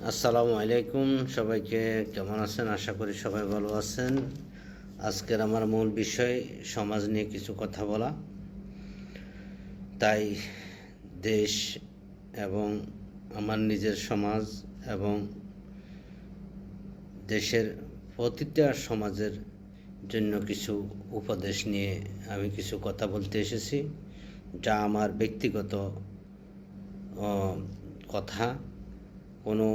আসসালামু আলাইকুম, সবাইকে কেমন আছেন? আশা করি সবাই ভালো আছেন। আজকের আমার মূল বিষয় সমাজ নিয়ে কিছু কথা বলা। তাই দেশ এবং আমার নিজের সমাজ এবং দেশের প্রতিটা সমাজের জন্য কিছু উপদেশ নিয়ে আমি কিছু কথা বলতে এসেছি, যা আমার ব্যক্তিগত কথা। কোনো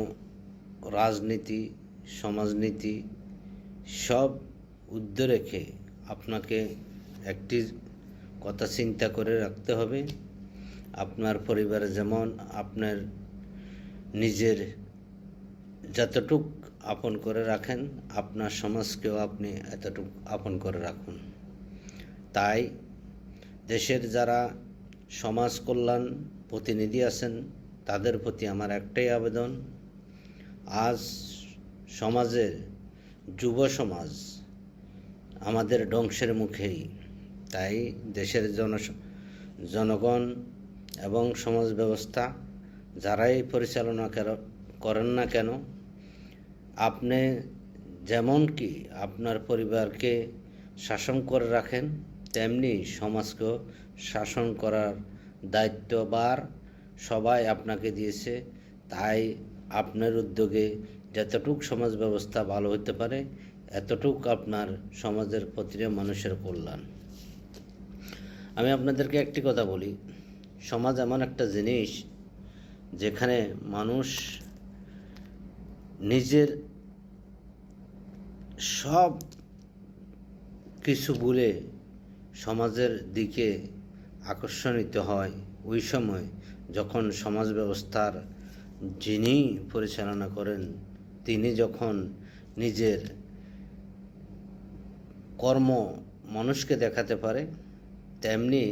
রাজনীতি, সমাজনীতি সব ঊর্ধ্বে রেখে আপনাকে একটি কথা চিন্তা করে রাখতে হবে। আপনার পরিবারে যেমন আপনার নিজের যতটুক আপন করে রাখেন, আপনার সমাজকেও আপনি এতটুক আপন করে রাখুন। তাই দেশের যারা সমাজ কল্যাণ প্রতিনিধি আছেন, তাদের প্রতি আমার একটাই আবেদন, আজ সমাজের যুব সমাজ আমাদের ধ্বংসের মুখেই। তাই দেশের জনগণ এবং সমাজ ব্যবস্থা যারাই পরিচালনা করেন না কেন, আপনি যেমন কি আপনার পরিবারকে শাসন করে রাখেন, তেমনি সমাজকেও শাসন করার দায়িত্বভার সবাই আপনাকে দিয়েছে। তাই আপনার উদ্যোগে যতটুক সমাজ ব্যবস্থা ভালো হতে পারে, এতটুক আপনার সমাজের প্রতিটা মানুষের কল্যাণ। আমি আপনাদেরকে একটি কথা বলি, সমাজ এমন একটা জিনিস যেখানে মানুষ নিজের সব কিছু ভুলে সমাজের দিকে আকর্ষিত হয় ওই সময় যখন সমাজ ব্যবস্থার যিনি পরিচালনা করেন তিনি যখন নিজের কর্ম মানুষকে দেখাতে পারে, তেমনি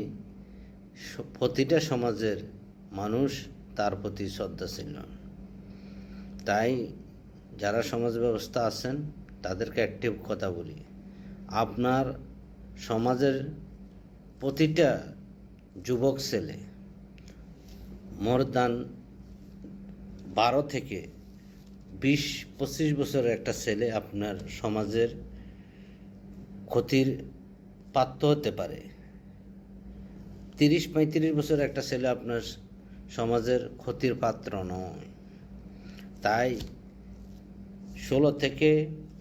প্রতিটা সমাজের মানুষ তার প্রতি শ্রদ্ধাশীল। তাই যারা সমাজ ব্যবস্থা আছেন তাদেরকে একটি কথা বলি, আপনার সমাজের প্রতিটা যুবক ছেলে মোর দান 12 থেকে 20-25 বছরের একটা ছেলে আপনার সমাজের ক্ষতির পাত্র হতে পারে। 30-35 বছরের একটা ছেলে আপনার সমাজের ক্ষতির পাত্র নয়। তাই 16 থেকে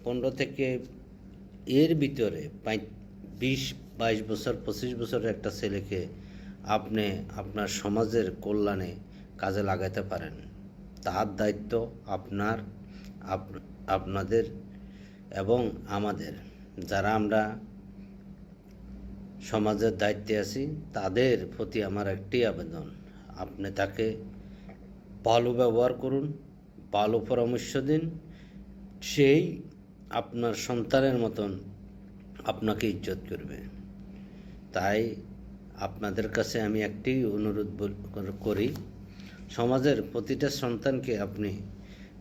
15 থেকে এর ভিতরে 20-22 বছর 25 বছরের একটা ছেলেকে আপনি আপনার সমাজের কল্যাণে কাজে লাগাতে পারেন। তার দায়িত্ব আপনাদের এবং আমাদের, যারা আমরা সমাজের দায়িত্বে আছি তাদের প্রতি আমার একটি আবেদন, আপনি তাকে ভালো ব্যবহার করুন, ভালো পরামর্শ দিন, সেই আপনার সন্তানের মতন আপনাকে ইজ্জত করবে। তাই আপনাদের কাছে আমি একটি অনুরোধ করি, সমাজের প্রতিটা সন্তানকে আপনি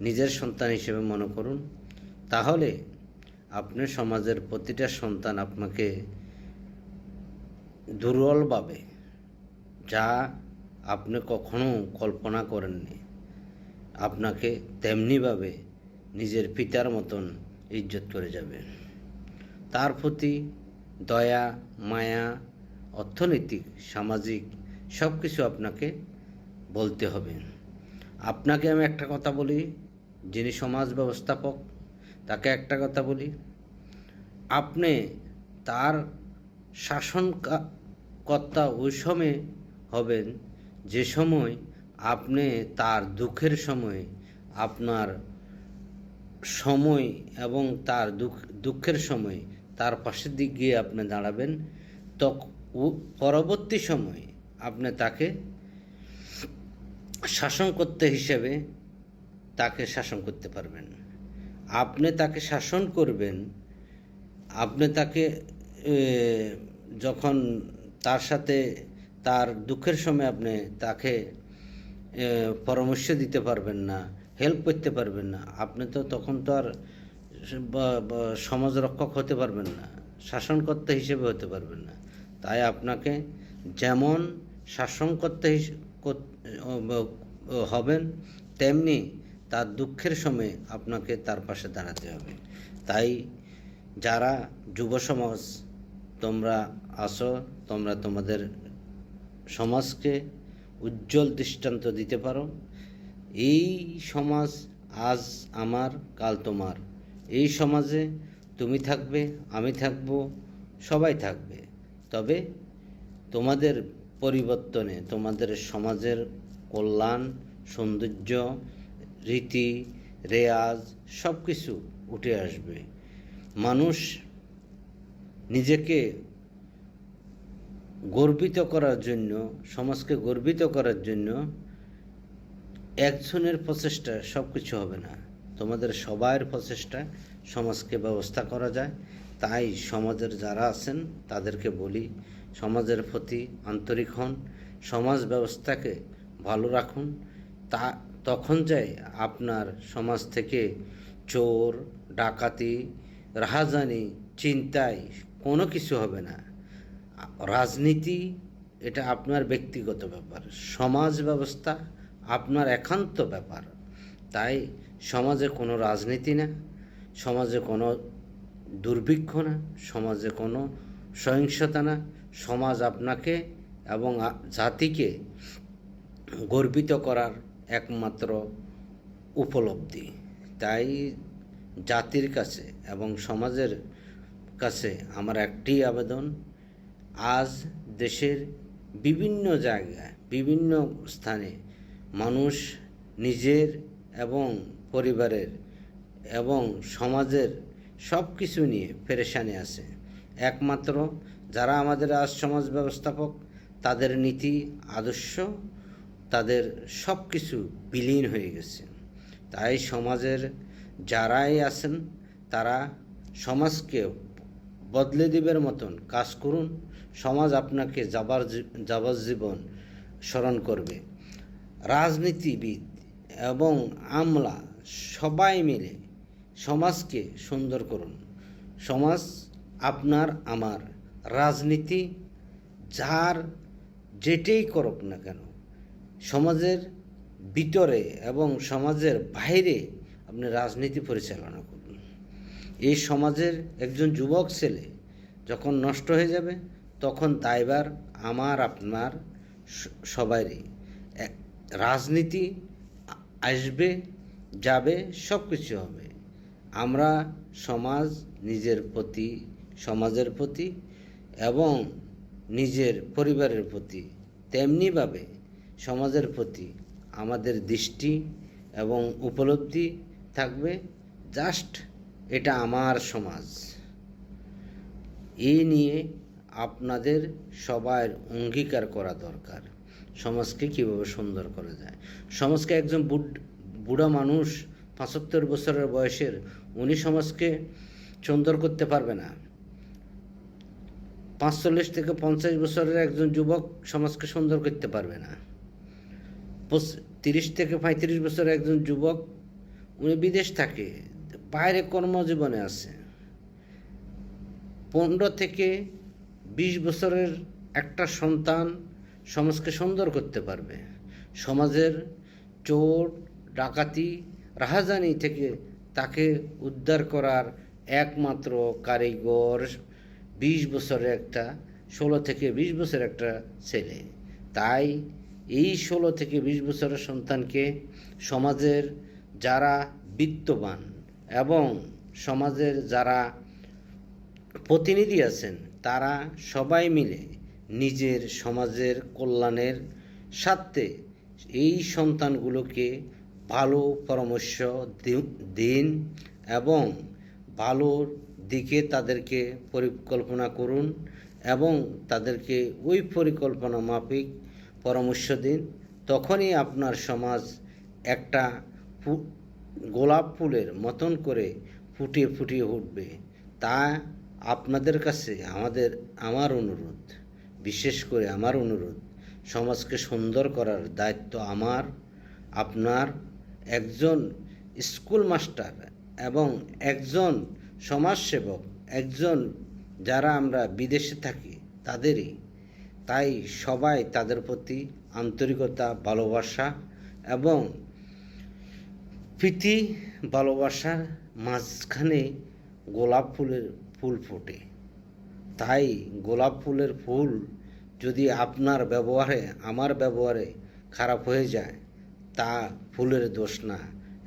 নিজের সন্তান হিসেবে মনে করুন, তাহলে আপনি সমাজের প্রতিটা সন্তান আপনাকে দুর্বলভাবে, যা আপনি কখনো কল্পনা করেননি, আপনাকে তেমনিভাবে নিজের পিতার মতন ইজ্জত করে যাবে। তার প্রতি দয়া, মায়া, অর্থনৈতিক, সামাজিক সব কিছু আপনাকে বলতে হবে। আপনাকে আমি একটা কথা বলি, যিনি সমাজ ব্যবস্থাপক তাকে একটা কথা বলি, আপনি তার শাসনকর্তা ওই সময় হবেন যে সময় আপনি তার দুঃখের সময় আপনার সময় এবং তার দুঃখের সময় তার পাশের দিক গিয়ে আপনি দাঁড়াবেন। পরবর্তী সময়ে আপনি তাকে শাসনকর্তা হিসেবে তাকে শাসন করতে পারবেন। আপনি তাকে শাসন করবেন, আপনি তাকে যখন তার সাথে তার দুঃখের সময় আপনি তাকে পরামর্শ দিতে পারবেন না, হেল্প করতে পারবেন না, আপনি তো তখন তো আর সমাজ রক্ষক হতে পারবেন না, শাসনকর্তা হিসেবে হতে পারবেন না। তাই আপনাকে যেমন শাসনকর্তা হবেন, তেমনি তার দুঃখের সময় আপনাকে তার পাশে দাঁড়াতে হবে। তাই যারা যুব সমাজ তোমরা আসো, তোমরা তোমাদের সমাজকে উজ্জ্বল দৃষ্টান্ত দিতে পারো। এই সমাজ আজ আমার, কাল তোমার। এই সমাজে তুমি থাকবে, আমি থাকব, সবাই থাকবে। তবে তোমাদের পরিবর্তনে তোমাদের সমাজের কল্যাণ, সৌন্দর্য, রীতি রেয়াজ সব কিছু উঠে আসবে। মানুষ নিজেকে গর্বিত করার জন্য, সমাজকে গর্বিত করার জন্য একজনের প্রচেষ্টা সব কিছু হবে না। তোমাদের সবার প্রচেষ্টা সমাজকে ব্যবস্থা করা যায়। তাই সমাজের যারা আছেন তাদেরকে বলি, সমাজের প্রতি আন্তরিক হন, সমাজ ব্যবস্থাকে ভালো রাখুন। তখন যায় আপনার সমাজ থেকে চোর, ডাকাতি, রাহাজানি, চিন্তায় কোনো কিছু হবে না। রাজনীতি এটা আপনার ব্যক্তিগত ব্যাপার, সমাজ ব্যবস্থা আপনার একান্ত ব্যাপার। তাই সমাজে কোনো রাজনীতি না, সমাজে কোনো দুর্ভিক্ষ না, সমাজে কোনো সহিংসতা না। সমাজ আপনাকে এবং জাতিকে গর্বিত করার একমাত্র উপলব্ধি। তাই জাতির কাছে এবং সমাজের কাছে আমার একটি আবেদন, আজ দেশের বিভিন্ন জায়গায়, বিভিন্ন স্থানে মানুষ নিজের এবং পরিবারের এবং সমাজের সব কিছু নিয়ে পেরেশানি আছে। একমাত্র যারা আমাদের আজ সমাজ ব্যবস্থাপক, তাদের নীতি আদর্শ, তাদের সব কিছু বিলীন হয়ে গেছে। তাই সমাজের যারাই আছেন তারা সমাজকে বদলে দিবার মতন কাজ করুন। সমাজ আপনাকে যাবজ্জীবন স্মরণ করবে। রাজনীতিবিদ এবং আমলা সবাই মিলে সমাজকে সুন্দর করুন। সমাজ আপনার আমার, রাজনীতি যার যেটাই করুক না কেন, সমাজের ভিতরে এবং সমাজের বাইরে আপনি রাজনীতি পরিচালনা করুন। এই সমাজের একজন যুবক ছেলে যখন নষ্ট হয়ে যাবে, তখন দায়ভার আমার, আপনার, সবারই। রাজনীতি আসবে, যাবে, সব কিছু হবে। আমরা সমাজ নিজের প্রতি, সমাজের প্রতি এবং নিজের পরিবারের প্রতি তেমনিভাবে সমাজের প্রতি আমাদের দৃষ্টি এবং উপলব্ধি থাকবে। জাস্ট এটা আমার সমাজ, এই নিয়ে আপনাদের সবার অঙ্গীকার করা দরকার। সমাজকে কীভাবে সুন্দর করা যায়। সমাজকে একজন বুড়া মানুষ 75 বছরের বয়সের, উনি সমাজকে সুন্দর করতে পারবে না। 45 থেকে 50 বছরের একজন যুবক সমাজকে সুন্দর করতে পারবে না। 30 থেকে 35 বছরের একজন যুবক, উনি বিদেশ থাকে, বাইরে কর্মজীবনে আছে। 15 থেকে 20 বছরের একটা সন্তান সমাজকে সুন্দর করতে পারবে। সমাজের চোর, ডাকাতি, রাহাজানি থেকে তাকে উদ্ধার করার একমাত্র কারিগর 20 বছরের একটা, 16 থেকে 20 বছরের একটা ছেলে। তাই এই 16 থেকে 20 বছরের সন্তানকে সমাজের যারা বিত্তবান এবং সমাজের যারা প্রতিনিধি আছেন, তারা সবাই মিলে নিজের সমাজের কল্যাণের স্বার্থে এই সন্তানগুলোকে ভালো পরামর্শ দিন এবং ভালোর দিকে তাদেরকে পরিকল্পনা করুন এবং তাদেরকে ওই পরিকল্পনা মাফিক পরামর্শ দিন। তখনই আপনার সমাজ একটা গোলাপ ফুলের মতন করে ফুটিয়ে ফুটিয়ে উঠবে। তা আপনাদের কাছে আমার অনুরোধ, বিশেষ করে আমার অনুরোধ, সমাজকে সুন্দর করার দায়িত্ব আমার, আপনার, একজন স্কুল মাস্টার এবং একজন সমাজসেবক, একজন যারা আমরা বিদেশে থাকি তাদেরই। তাই সবাই তাদের প্রতি আন্তরিকতা, ভালোবাসা এবং প্রীতি ভালোবাসার মাঝখানে গোলাপ ফুলের ফুল ফোটে। তাই গোলাপ ফুলের ফুল যদি আপনার ব্যবহারে আমার ব্যবহারে খারাপ হয়ে যায়, তা ফুলের দোষ না,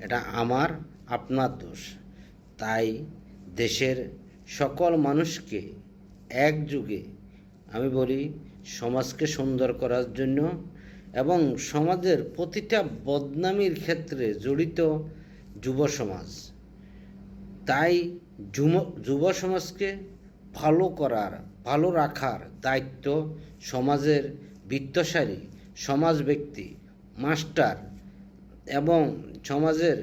এটা আমার আপনার দোষ। তাই দেশের সকল মানুষকে একযোগে আমি বলি, সমাজকে সুন্দর করার জন্য এবং সমাজের প্রতিটা বদনামির ক্ষেত্রে জড়িত যুব সমাজ। তাই যুব সমাজকে ভালো করার, ভালো রাখার দায়িত্ব সমাজের বিত্তশালী সমাজ ব্যক্তি, মাস্টার এবং সমাজের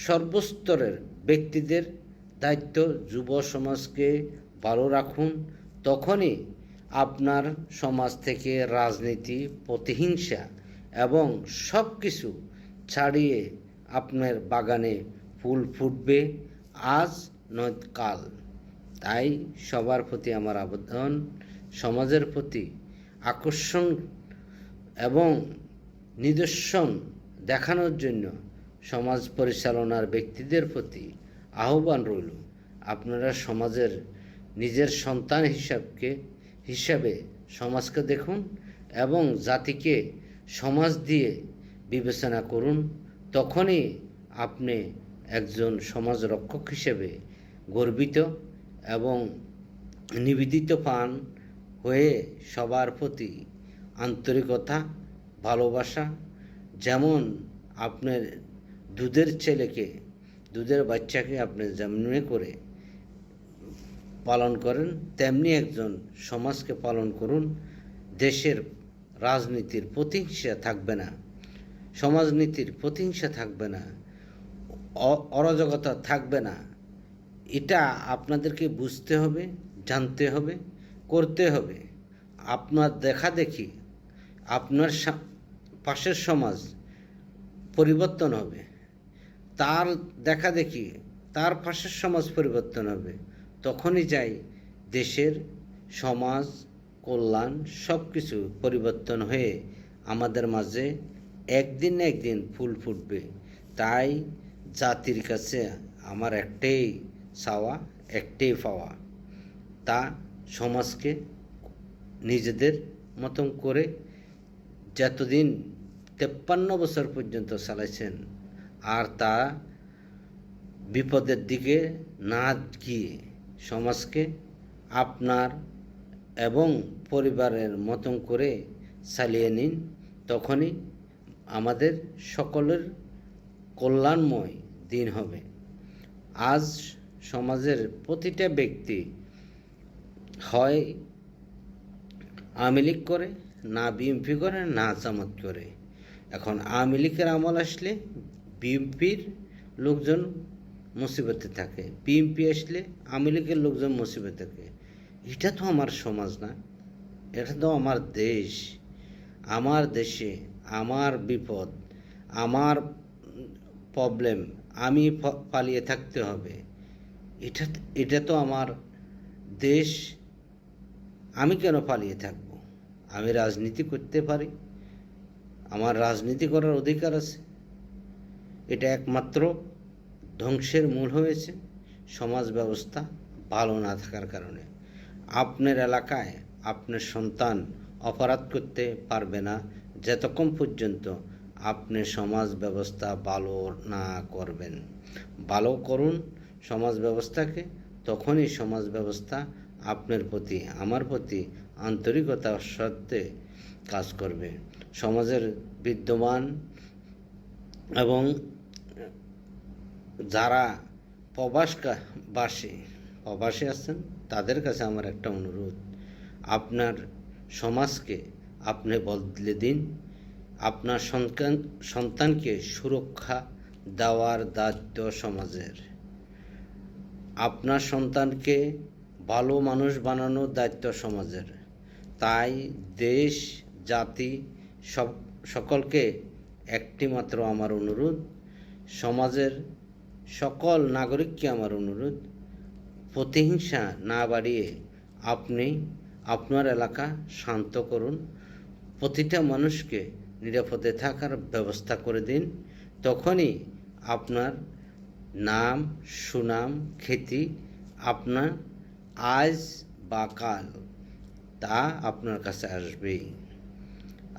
সর্বস্তরের ব্যক্তিদের দায়িত্ব। যুব সমাজকে ভালো রাখুন, তখনই আপনার সমাজ থেকে রাজনীতি, প্রতিহিংসা এবং সব কিছু ছাড়িয়ে আপনার বাগানে ফুল ফুটবে আজ নয় কাল। তাই সবার প্রতি আমার আবেদন, সমাজের প্রতি আকর্ষণ এবং নিদর্শন দেখানোর জন্য সমাজ পরিচালনার ব্যক্তিদের প্রতি আহ্বান রইল, আপনারা সমাজের নিজের সন্তান হিসাবে সমাজকে দেখুন এবং জাতিকে সমাজ দিয়ে বিবেচনা করুন। তখনই আপনি একজন সমাজ রক্ষক হিসেবে গর্বিত এবং নিবেদিত পান হয়ে সবার প্রতি আন্তরিকতা, ভালোবাসা, যেমন আপনার দুধের বাচ্চাকে আপনি যেমনি করে পালন করেন, তেমনি একজন সমাজকে পালন করুন। দেশের রাজনীতির প্রতিহিংসা থাকবে না, সমাজনীতির প্রতিহিংসা থাকবে না, অরাজকতা থাকবে না। এটা আপনাদেরকে বুঝতে হবে, জানতে হবে, করতে হবে। আপনার দেখাদেখি আপনার পাশের সমাজ পরিবর্তন হবে, তার দেখাদেখি তার পাশের সমাজ পরিবর্তন হবে। তখনই যাই দেশের সমাজ কল্যাণ সব কিছু পরিবর্তন হয়ে আমাদের মাঝে একদিন না একদিন ফুল ফুটবে। তাই জাতির কাছে আমার একটাই চাওয়া, একটাই পাওয়া, তা সমাজকে নিজেদের মতন করে যতদিন 53 বছর পর্যন্ত চালাইছেন, আর তা বিপদের দিকে না গিয়ে সমাজকে আপনার এবং পরিবারের মতন করে চালিয়ে নিন। তখনই আমাদের সকলের কল্যাণময় দিন হবে। আজ সমাজের প্রতিটা ব্যক্তি হয় আওয়ামী লীগ করে, না বিএনপি করে, না জামাত করে। এখন আওয়ামী লীগের আমল আসলে বিএনপির লোকজন মুসিবতে থাকে, বিএনপি আসলে আওয়ামী লীগের লোকজন মুসিবতে থাকে। এটা তো আমার সমাজ না, এটা তো আমার দেশ। আমার দেশে আমার বিপদ, আমার প্রবলেম, আমি পালিয়ে থাকতে হবে। এটা তো আমার দেশ, আমি কেন পালিয়ে থাকব? আমি রাজনীতি করতে পারি, আমার রাজনীতি করার অধিকার আছে। এটা একমাত্র ধ্বংসের মূল হয়েছে সমাজ ব্যবস্থা ভালো না থাকার কারণে। আপনার এলাকায় আপনার সন্তান অপরাধ করতে পারবে না যতক্ষণ পর্যন্ত আপনি সমাজ ব্যবস্থা ভালো না করবেন। ভালো করুন সমাজ ব্যবস্থাকে, তখনই সমাজ ব্যবস্থা আপনার প্রতি, আমার প্রতি আন্তরিকতার সাথে কাজ করবে। সমাজের বিদ্যমান এবং যারা প্রবাসী আছেন, তাদের কাছে আমার একটা অনুরোধ, আপনার সমাজকে আপনি বদলে দিন। আপনার সন্তানকে সুরক্ষা দেওয়ার দায়িত্ব সমাজের। আপনার সন্তানকে ভালো মানুষ বানানোর দায়িত্ব সমাজের। তাই দেশ, জাতি সকলকে একটি মাত্র আমার অনুরোধ, সমাজের সকল নাগরিককে আমার অনুরোধ, প্রতিহিংসা না বাড়িয়ে আপনি আপনার এলাকা শান্ত করুন, প্রতিটা মানুষকে নিরাপদে থাকার ব্যবস্থা করে দিন। তখনই আপনার নাম সুনাম খ্যাতি আপনার আজ বা কাল তা আপনার কাছে আসবেই।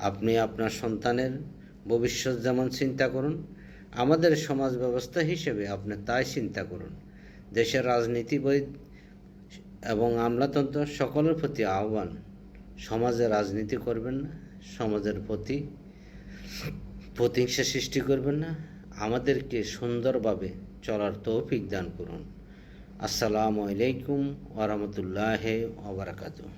আপনি আপনার সন্তানের ভবিষ্যৎ যেমন চিন্তা করুন, আমাদের সমাজ ব্যবস্থা হিসেবে আপনি তাই চিন্তা করুন। দেশের রাজনীতিবিদ এবং আমলাতন্ত্র সকলের প্রতি আহ্বান, সমাজে রাজনীতি করবেন না, সমাজের প্রতি প্রতিহিংসা সৃষ্টি করবেন না, আমাদেরকে সুন্দরভাবে চলার তৌফিক দান করুন। আসসালামু আলাইকুম ওয়া রাহমাতুল্লাহি ওয়া বারাকাতুহু।